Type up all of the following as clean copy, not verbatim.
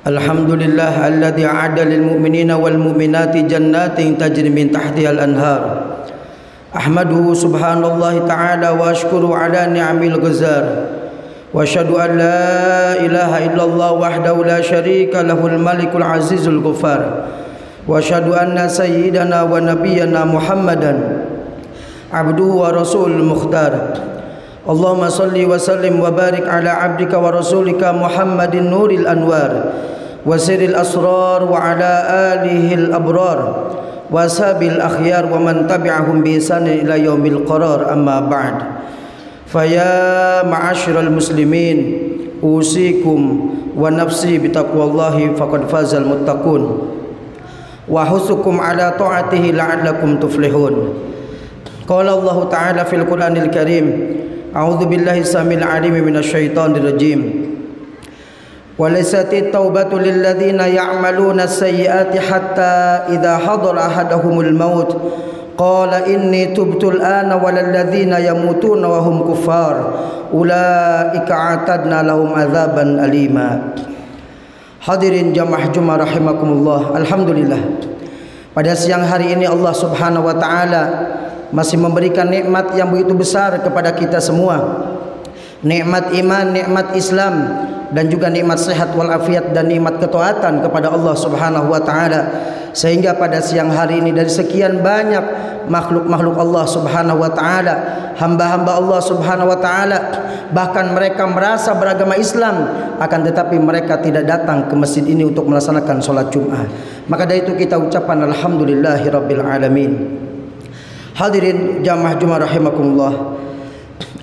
Alhamdulillah alladzi a'adda lil mu'minina wal mu'minati jannatin tajri min tahtiha al-anhar. Ahmaduhu subhanallahi ta'ala wa ashkuru ala ni'amil ghazar. Wa asyhadu an la ilaha illallah wahdahu la syarika lahul malikul azizul ghaffar. Wa asyhadu anna sayyidana wa nabiyyana Muhammadan abduhu wa rasulul mukhtar. Allahumma salli wa sallim wa barik ala abdika wa rasulika Muhammadin nuril anwar wa sirril asrar wa ala alihil abrar wa ashabil akhyar wa man tabi'ahum bi ihsan ila yaumil qarar, amma ba'd. Faya ma'asyiral muslimin, usikum wa nafsi bitaqwallahi faqad fazal muttaqun wa husukum ala ta'atihi la'allakum tuflihun. Qala Allah ta'ala fil Qur'anil Karim, a'udzu billahi samil alim minasyaitonir rajim. Walaysati taubatu lilladzina ya'maluna as-sayyi'ati hatta idza hadara ahaduhumul maut qala inni tubtu al-ana walal ladzina yamutuna wa hum kuffar ulaika a'tadna lahum adzaban alima. Hadirin jamaah Jumat rahimakumullah, alhamdulillah, pada siang hari ini Allah Subhanahu wa taala masih memberikan nikmat yang begitu besar kepada kita semua. Nikmat iman, nikmat Islam, dan juga nikmat sehat walafiat dan nikmat ketaatan kepada Allah Subhanahu wa taala. Sehingga pada siang hari ini dari sekian banyak makhluk-makhluk Allah Subhanahu wa taala, hamba-hamba Allah Subhanahu wa taala, bahkan mereka merasa beragama Islam, akan tetapi mereka tidak datang ke masjid ini untuk melaksanakan sholat Jumat. Maka dari itu kita ucapkan alhamdulillahirabbil alamin. Hadirin jamaah Jumat rahimakumullah.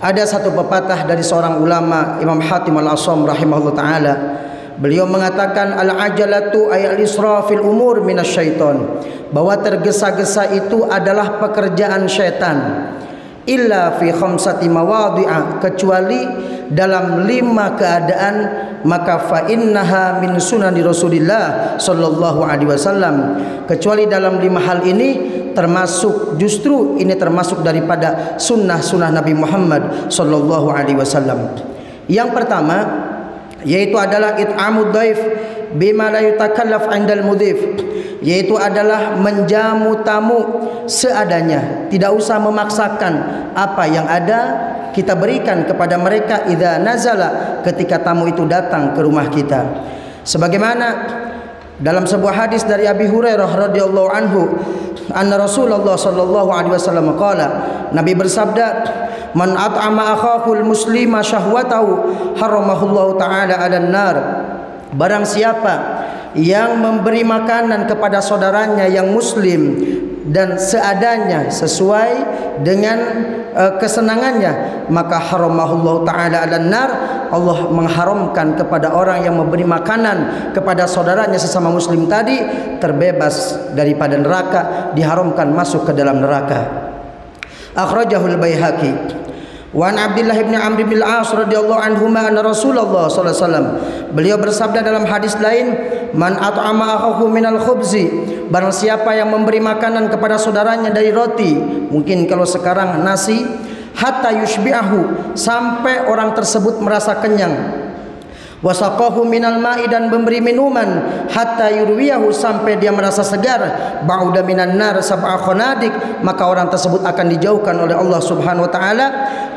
Ada satu pepatah dari seorang ulama, Imam Hatim al-Asam rahimahullah ta'ala. Beliau mengatakan al-ajalatu ayal israfil umur minasyaiton, bahwa tergesa-gesa itu adalah pekerjaan syaitan. Illa fi khamsati mawadhi'a, kecuali dalam 5 keadaan, maka fa innaha min sunani Rasulillah sallallahu alaihi wasallam. Kecuali dalam 5 hal ini termasuk, justru ini termasuk daripada sunnah-sunnah Nabi Muhammad sallallahu alaihi wasallam. Yang pertama yaitu adalah it'amud dhaif bima la yutakallaf 'indal mudhif, yaitu adalah menjamu tamu seadanya, tidak usah memaksakan. Apa yang ada kita berikan kepada mereka idza nazala, ketika tamu itu datang ke rumah kita. Sebagaimana dalam sebuah hadis dari Abi Hurairah radhiyallahu anhu, anna Rasulullah sallallahu alaihi wasallam qala, Nabi bersabda, man at'ama akhahul muslima syahwatahu haramahullahu ta'ala 'alan nar. Barang siapa yang memberi makanan kepada saudaranya yang muslim dan seadanya sesuai dengan kesenangannya, maka haramahullahu ta'ala 'alan nar. Allah mengharamkan kepada orang yang memberi makanan kepada saudaranya sesama muslim tadi, terbebas daripada neraka, diharamkan masuk ke dalam neraka. Akhrajahul Baihaqi. Wa an Abdullah bin Amr bin al-As radhiyallahu anhuma anna Rasulullah sallallahu alaihi wasallam, beliau bersabda dalam hadis lain, man at'ama akhahu minal khubzi, barang siapa yang memberi makanan kepada saudaranya dari roti, mungkin kalau sekarang nasi, hatta yushbi'ahu, sampai orang tersebut merasa kenyang, wasaqahu minal ma'i, dan memberi minuman, hatta yurwiyahu, sampai dia merasa segar, ba'uda minan nar sab'a khanadik, maka orang tersebut akan dijauhkan oleh Allah Subhanahu wa taala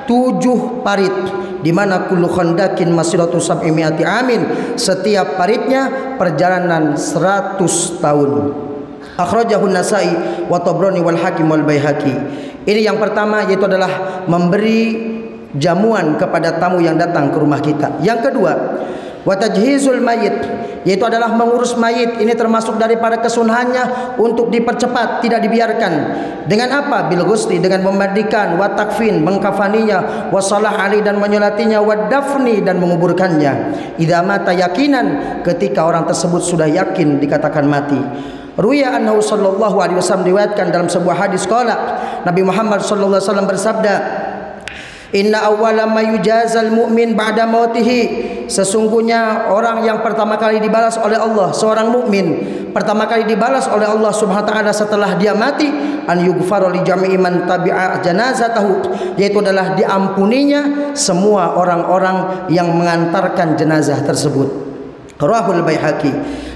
7 parit, di mana kullu khandakin masiratu sab'imiati amin, setiap paritnya perjalanan 100 tahun. Akhrajahu Nasa'i wa Tabrani wal Hakim wal Baihaqi. Ini yang pertama, yaitu adalah memberi jamuan kepada tamu yang datang ke rumah kita. Yang kedua, wa tajhizul mayit, yaitu adalah mengurus mayit. Ini termasuk daripada kesunahannya untuk dipercepat, tidak dibiarkan. Dengan apa? Bil ghusli, dengan memandikan, wa takfin, mengkafaninya, wa shalah ali, dan menyolatinya, wa dafni, dan menguburkannya. Idza mata yakinan, ketika orang tersebut sudah yakin dikatakan mati. Ruya annahu sallallahu alaihi wasallam, diriwayatkan dalam sebuah hadis qala, Nabi Muhammad sallallahu alaihi wasallam bersabda, inna awwala ma yujazal mu'min ba'da mautihi, sesungguhnya orang yang pertama kali dibalas oleh Allah, seorang mukmin pertama kali dibalas oleh Allah Subhanahu wa taala setelah dia mati, an yughfara li jami'i man tabi'a janazatahu, yaitu adalah diampuninya semua orang-orang yang mengantarkan jenazah tersebut. Rawahul Baihaqi.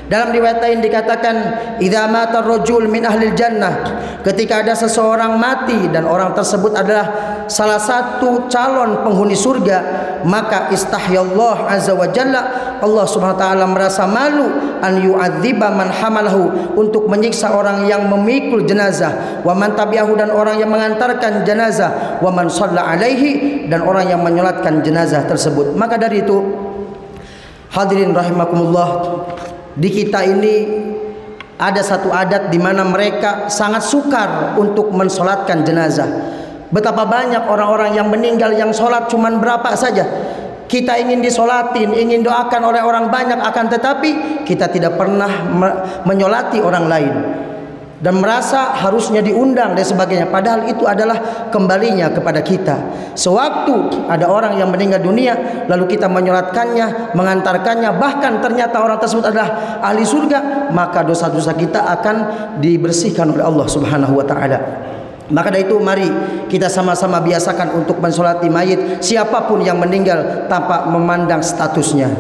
Dalam riwayat lain dikatakan, idza mata ar-rajul min ahlil jannah, ketika ada seseorang mati dan orang tersebut adalah salah satu calon penghuni surga, maka istahyallah azza wa jalla, Allah Subhanahu wa taala merasa malu an yu'adziba man hamalahu, untuk menyiksa orang yang memikul jenazah, wa man tabi'ahu, dan orang yang mengantarkan jenazah, wa man shalla alaihi, dan orang yang menyolatkan jenazah tersebut. Maka dari itu, hadirin rahimakumullah, di kita ini ada satu adat di mana mereka sangat sukar untuk mensolatkan jenazah. Betapa banyak orang-orang yang meninggal yang solat cuman berapa saja. Kita ingin disolatin, ingin doakan oleh orang banyak, akan tetapi kita tidak pernah menyolati orang lain dan merasa harusnya diundang dan sebagainya, padahal itu adalah kembalinya kepada kita. Sewaktu ada orang yang meninggal dunia lalu kita menyolatkannya, mengantarkannya, bahkan ternyata orang tersebut adalah ahli surga, maka dosa-dosa kita akan dibersihkan oleh Allah Subhanahu wa taala. Maka dari itu mari kita sama-sama biasakan untuk mensolati mayit siapapun yang meninggal tanpa memandang statusnya.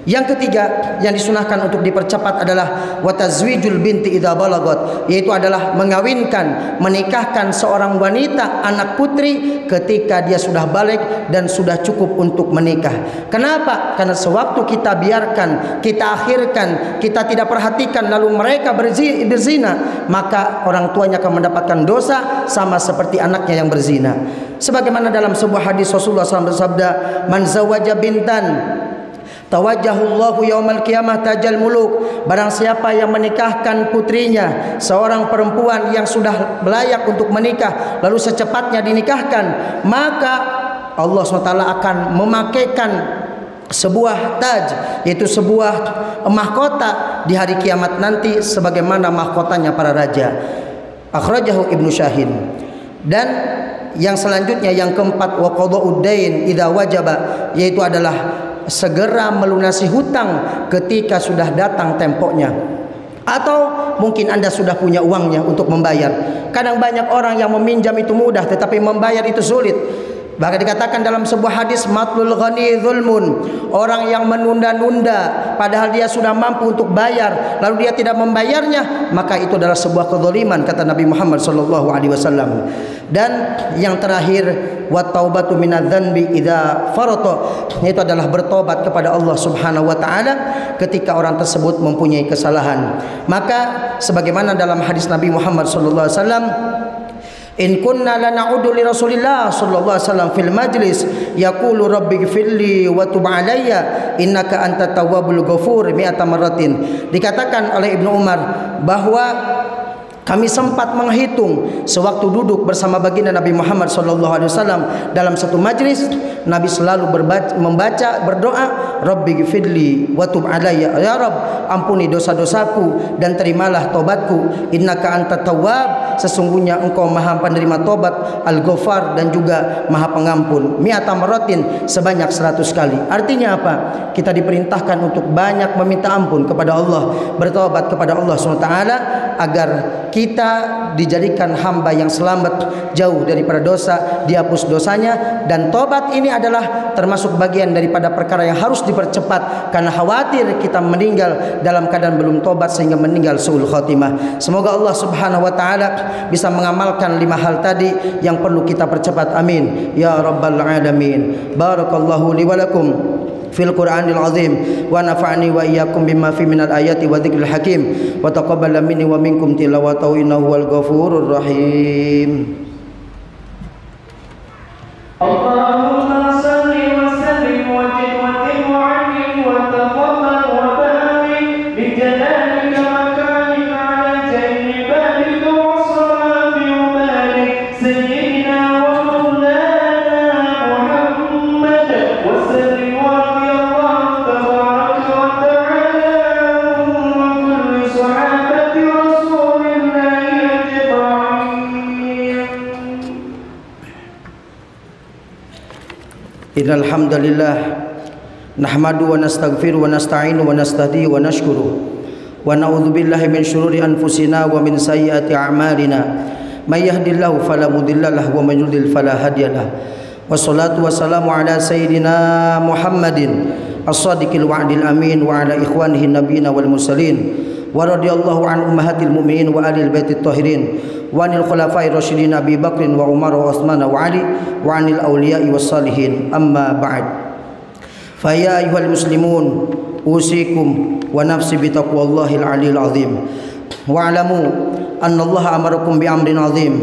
Yang ketiga yang disunahkan untuk dipercepat adalah watazwijul binti idza balagat, yaitu adalah mengawinkan, menikahkan seorang wanita anak putri ketika dia sudah balik dan sudah cukup untuk menikah. Kenapa? Karena sewaktu kita biarkan, kita akhirkan, kita tidak perhatikan lalu mereka berzina, maka orang tuanya akan mendapatkan dosa sama seperti anaknya yang berzina. Sebagaimana dalam sebuah hadis Rasulullah SAW bersabda, man zawaja bintan tawajjahullahu yaumal qiyamah tajal muluk, barang siapa yang menikahkan putrinya, seorang perempuan yang sudah layak untuk menikah, lalu secepatnya dinikahkan, maka Allah SWT akan memakaikan sebuah taj, yaitu sebuah mahkota di hari kiamat nanti sebagaimana mahkotanya para raja. Akhrajahu Ibnu Syahin. Dan yang selanjutnya, yang keempat, wa qada'ud dain idza wajaba, yaitu adalah segera melunasi hutang ketika sudah datang temponya, atau mungkin Anda sudah punya uangnya untuk membayar. Kadang banyak orang yang meminjam itu mudah tetapi membayar itu sulit. Bahkan dikatakan dalam sebuah hadis, matlul ghani zulmun, orang yang menunda-nunda padahal dia sudah mampu untuk bayar lalu dia tidak membayarnya, maka itu adalah sebuah kezaliman, kata Nabi Muhammad SAW. Dan yang terakhir, wat taubatu minadz-dzanbi idza farata, itu adalah bertobat kepada Allah Subhanahu wa taala ketika orang tersebut mempunyai kesalahan. Maka sebagaimana dalam hadis Nabi Muhammad SAW, in kunna lana'udu li Rasulillah sallallahu alaihi wasallam fil majlis yaqulu rabbighfirli wa tub alayya innaka antat tawwabul ghafur mi'ata marratin. Dikatakan oleh Ibnu Umar bahwa kami sempat menghitung sewaktu duduk bersama baginda Nabi Muhammad SAW dalam satu majlis, Nabi selalu membaca berdoa, Rabbighfirli wa tub alayya, ya Rabb ampuni dosa-dosaku dan terimalah tobatku, innaka antat tawwab, sesungguhnya engkau maha penerima tobat, al-ghafar, dan juga maha pengampun, mi'ata marratin, sebanyak 100 kali. Artinya apa? Kita diperintahkan untuk banyak meminta ampun kepada Allah, bertobat kepada Allah SWT, agar kita dijadikan hamba yang selamat, jauh daripada dosa, dihapus dosanya. Dan tobat ini adalah termasuk bagian daripada perkara yang harus dipercepat, karena khawatir kita meninggal dalam keadaan belum tobat sehingga meninggal su'ul khatimah. Semoga Allah Subhanahu wa taala bisa mengamalkan 5 hal tadi yang perlu kita percepat. Amin ya rabbal alamin. Barakallahu li wa lakum fil Qur'anil azim wa nafa'ani wa iyyakum bima fi minal ayati wa dzikril hakim wa taqabbal minni wa minkum tilawatahu innahu wal ghafurur rahim. Allahumma shalli wa sallim wa jid wa tim wa 'allim wa taqabbal wa barik bi jalalika makanika 'ala jami balika wa salabi wa barik sayyidina wa maulana Muhammad wa sallim wa innal hamdalillah nahmadu wa nastaghfiru wa nasta'inu wa nastahdi wa nashkuru wa na'udzu billahi min syururi anfusina wa min sayyiati a'malina may yahdihillahu fala mudilla lahu wa may yudlil fala hadiyalah. Wassalatu wassalamu ala sayyidina Muhammadin as-sadiqil wa'dil amin wa ala ikhwanihi nabiyina wal mursalin wa radiyallahu an ummahatil mu'minin wa alil baitit tahirin wa anil khulafai rasyidin Abi Bakrin wa Umar wa Utsman wa Ali wa anil awliya'i was salihin. Amma ba'd. Fa ya ayyuhal muslimun usikum wa nafsi bi taqwallahil aliyil azim. Wa'lamu anna Allah amarakum bi amrin azim.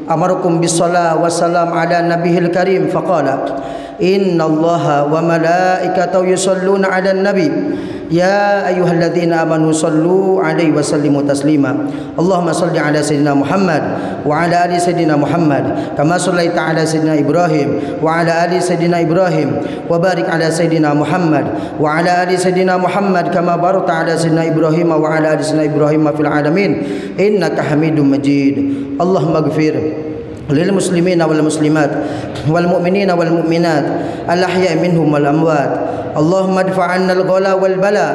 Amarakum bis salat wassalam ala nabiyil karim faqala inna Allaha wa malaikatahu yusalluna 'alan nabi ya ayyuhalladzina amanu sallu 'alaihi wa sallimu taslima. Allahumma shalli 'ala sayyidina Muhammad wa 'ala ali sayyidina Muhammad kama shallaita 'ala sayyidina Ibrahim wa 'ala ali sayyidina Ibrahim wa barik 'ala sayyidina Muhammad wa 'ala ali sayyidina Muhammad kama barakta 'ala sayyidina Ibrahim wa 'ala ali sayyidina Ibrahim fil 'alamin innaka Hamidum Majid. Allahumma ighfir lil muslimina wal muslimat wal mu'minina wal mu'minat al ahya'i minhum wal amwat. Allahumma adfa' 'anna al ghala wal bala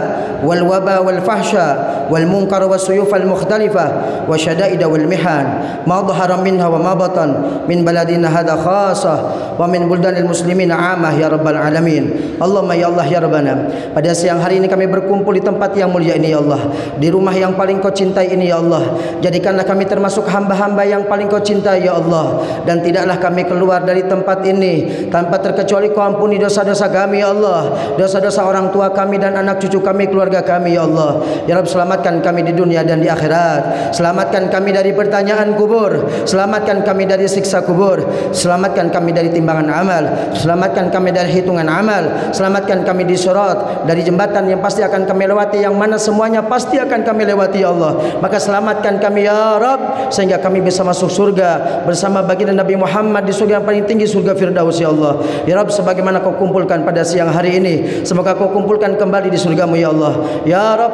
wal waba wal fahsya wal munkar was suyuf al mukhtalifah wa syada'id wal mihan ma dhahara minha wa ma batan min baladina hadha khassah wa min buldanil muslimina 'amah ya rabbal alamin. Allahumma ya Allah ya Rabbana, pada siang hari ini kami berkumpul di tempat yang mulia ini ya Allah, di rumah yang paling kau cintai ini ya Allah. Jadikanlah kami termasuk hamba-hamba yang paling kau cintai ya Allah, dan tidaklah kami keluar dari tempat ini tanpa terkecuali kau ampuni dosa-dosa kami ya Allah, dosa-dosa orang tua kami dan anak cucu kami, keluarga kami ya Allah. Ya Rabb, selamatkan kami di dunia dan di akhirat. Selamatkan kami dari pertanyaan kubur, selamatkan kami dari siksa kubur, selamatkan kami dari timbangan amal, selamatkan kami dari hitungan amal, selamatkan kami di surat, dari jembatan yang pasti akan kami lewati, yang mana semuanya pasti akan kami lewati ya Allah. Maka selamatkan kami ya Rabb, sehingga kami bisa masuk surga bersama baginda Nabi Muhammad di surga yang paling tinggi, surga Firdaus ya Allah. Ya Rabb, sebagaimana kau kumpulkan pada siang hari ini, semoga kau kumpulkan kembali di surgamu ya Allah. Ya Rabb,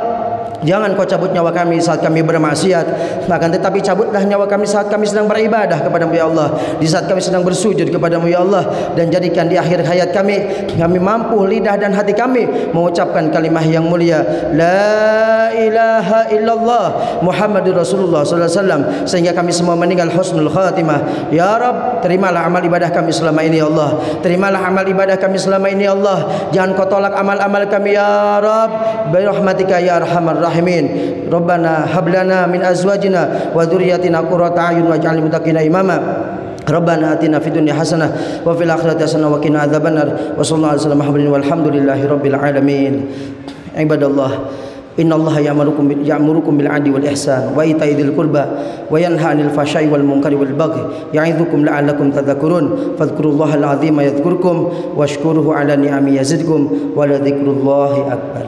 jangan kau cabut nyawa kami saat kami bermaksiat, akan tetapi cabutlah nyawa kami saat kami sedang beribadah kepadamu ya Allah, di saat kami sedang bersujud kepadamu ya Allah, dan jadikan di akhir hayat kami mampu lidah dan hati kami mengucapkan kalimah yang mulia la ilaha illallah Muhammadur Rasulullah sallallahu alaihi wasallam, sehingga kami semua meninggal husnul khatimah. Ya Rabb, terimalah amal ibadah kami selama ini ya Allah, terimalah amal ibadah kami selama ini ya Allah, jangan kau tolak amal-amal kami ya Rabb, bi rahmatika ya arhamar rahimin. Rabbana hablana min azwajina wa dzurriyyatina qurrata a'yun waj'alna muttaqina imama. Rabbana atina fid dunya hasanah wa fil akhirati hasanah wa qina adzabannar. Wa sallallahu alaihi wasallam walhamdulillahi rabbil alamin. Ibadallah, innallaha ya'murukum bil 'adli wal ihsan wa ita'i dzil qurba wa yanha 'anil fahsya'i wal munkari wal baghi ya'idzukum la'allakum tadhakkurun. Fadhkurullahal 'azima yadhkurkum washkuruhu 'ala ni'amihi yazidkum wa la dzikrullahi akbar.